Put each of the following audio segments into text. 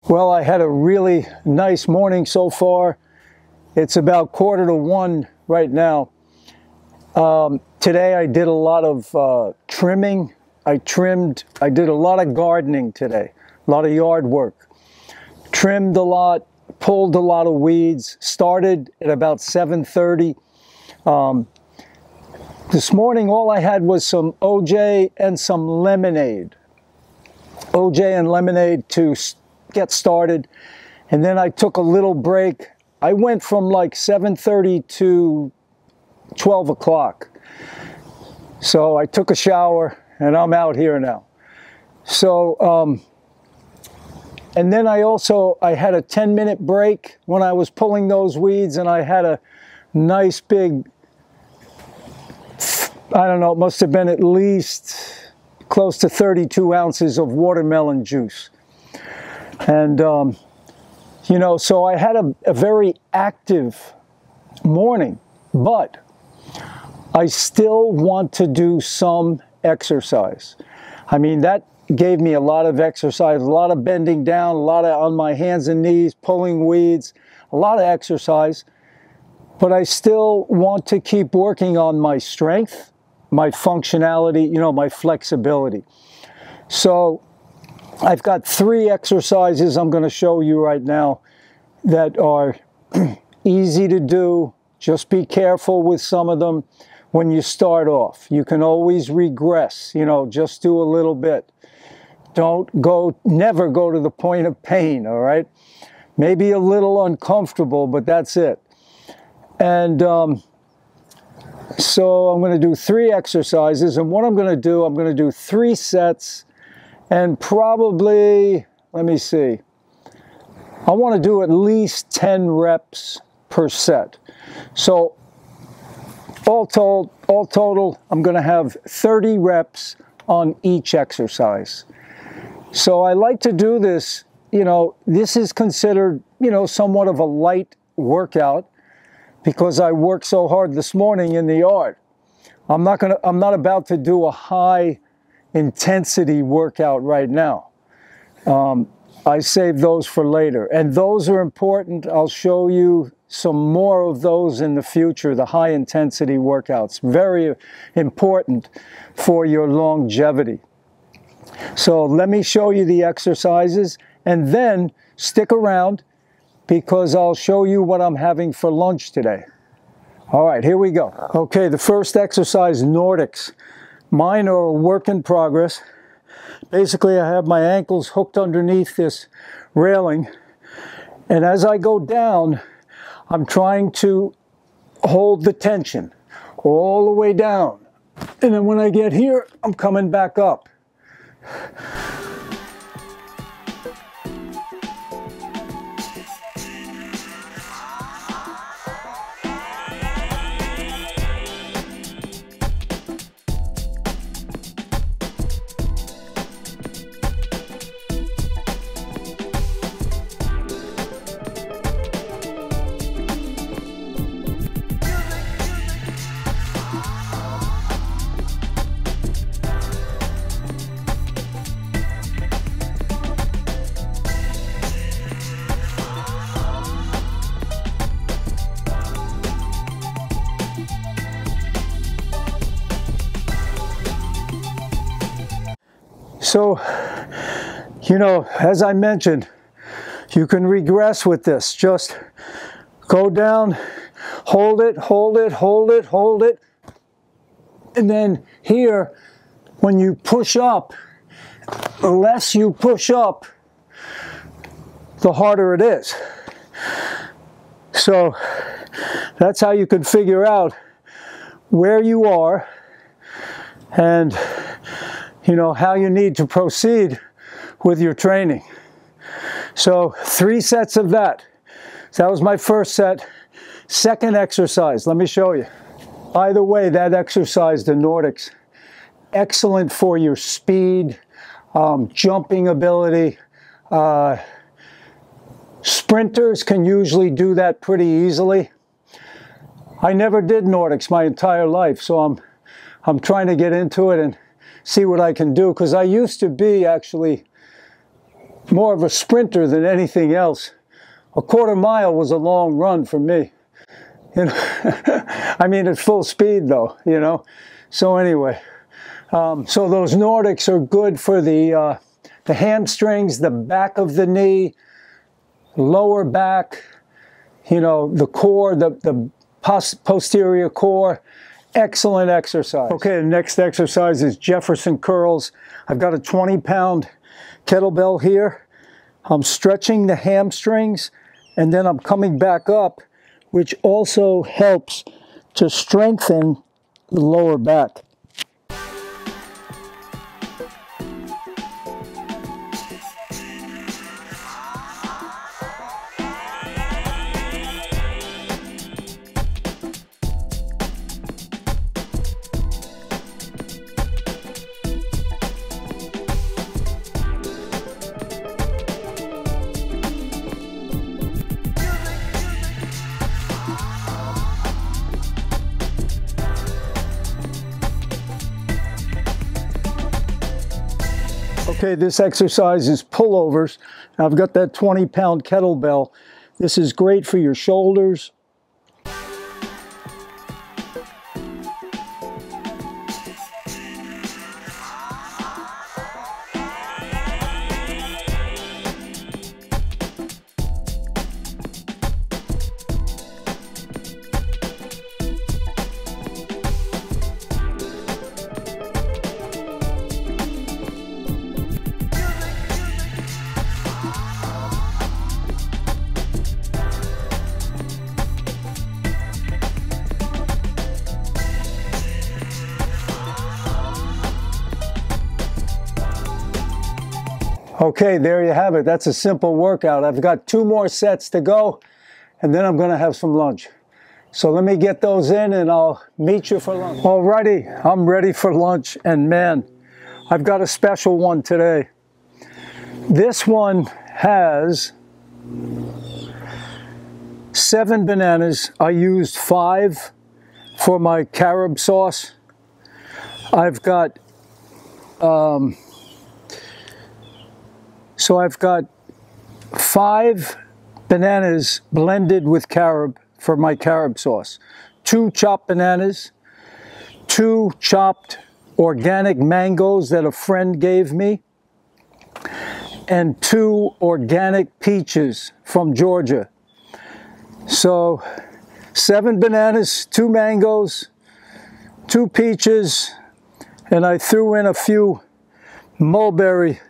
Well, I had a really nice morning so far. It's about 12:45 right now. Today I did a lot of trimming. I did a lot of gardening today, a lot of yard work. Trimmed a lot, pulled a lot of weeds, started at about 7:30. This morning all I had was some OJ and some lemonade. OJ and lemonade to get started, and then I took a little break. I went from like 7:30 to 12 o'clock. So I took a shower and I'm out here now. So, and then I had a 10-minute break when I was pulling those weeds, and I had a nice big, I don't know, it must have been at least close to 32 ounces of watermelon juice. And, you know, so I had a very active morning, but I still want to do some exercise. I mean, that gave me a lot of exercise, a lot of bending down, a lot of on my hands and knees, pulling weeds, a lot of exercise. But I still want to keep working on my strength, my functionality, you know, my flexibility. So I've got 3 exercises I'm going to show you right now that are easy to do. Just be careful with some of them when you start off. You can always regress, you know, just do a little bit. Never go to the point of pain, all right? Maybe a little uncomfortable, but that's it. And so I'm going to do 3 exercises, and what I'm going to do 3 sets, and probably, let me see, I want to do at least 10 reps per set. So all total, I'm going to have 30 reps on each exercise. So I like to do this, you know, this is considered, you know, somewhat of a light workout because I worked so hard this morning in the yard. I'm not about to do a high intensity workout right now. I save those for later, and those are important. I'll show you some more of those in the future, the high intensity workouts. Very important for your longevity. So let me show you the exercises, and then stick around because I'll show you what I'm having for lunch today. All right, here we go. Okay, the first exercise, Nordics. Mine are a work in progress. Basically, I have my ankles hooked underneath this railing, and as I go down, I'm trying to hold the tension all the way down. And then when I get here, I'm coming back up. So, you know, as I mentioned, you can regress with this. Just go down, hold it, hold it, hold it, hold it. And then here, when you push up, the less you push up, the harder it is. So that's how you can figure out where you are and, you know, how you need to proceed with your training. So 3 sets of that. So that was my first set. Second exercise, let me show you. By the way, that exercise, the Nordics, excellent for your speed, jumping ability. Sprinters can usually do that pretty easily. I never did Nordics my entire life, so I'm trying to get into it and see what I can do, because I used to be actually more of a sprinter than anything else. A quarter mile was a long run for me. You know, I mean at full speed though, you know. So anyway, so those Nordics are good for the hamstrings, the back of the knee, lower back, you know, the core, the posterior core. Excellent exercise. Okay, the next exercise is Jefferson curls. I've got a 20-pound kettlebell here. I'm stretching the hamstrings and then I'm coming back up, which also helps to strengthen the lower back. Okay, this exercise is pullovers. I've got that 20-pound kettlebell. This is great for your shoulders. Okay, there you have it. That's a simple workout. I've got 2 more sets to go, and then I'm going to have some lunch. So let me get those in, and I'll meet you for lunch. Alrighty, I'm ready for lunch, and man, I've got a special one today. This one has 7 bananas. I used 5 for my carob sauce. I've got so I've got 5 bananas blended with carob for my carob sauce. 2 chopped bananas, 2 chopped organic mangoes that a friend gave me, and 2 organic peaches from Georgia. So 7 bananas, 2 mangoes, 2 peaches, and I threw in a few mulberry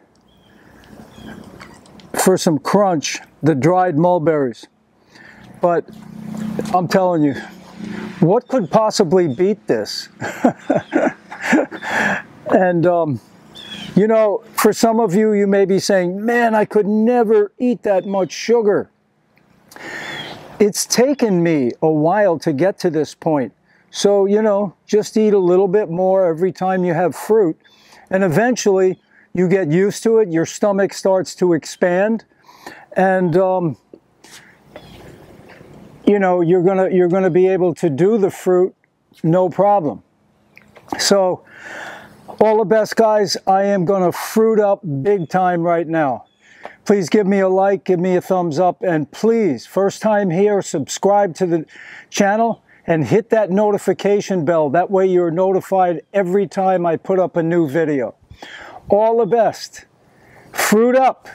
for some crunch, the dried mulberries. But I'm telling you, what could possibly beat this? And you know, for some of you, you may be saying, man, I could never eat that much sugar. It's taken me a while to get to this point. So, you know, just eat a little bit more every time you have fruit, and eventually you get used to it, your stomach starts to expand, and you know, you're gonna be able to do the fruit no problem. So all the best, guys. I am gonna fruit up big time right now. Please give me a like, give me a thumbs up, and please, first time here, subscribe to the channel and hit that notification bell. That way you're notified every time I put up a new video. All the best. Fruit up.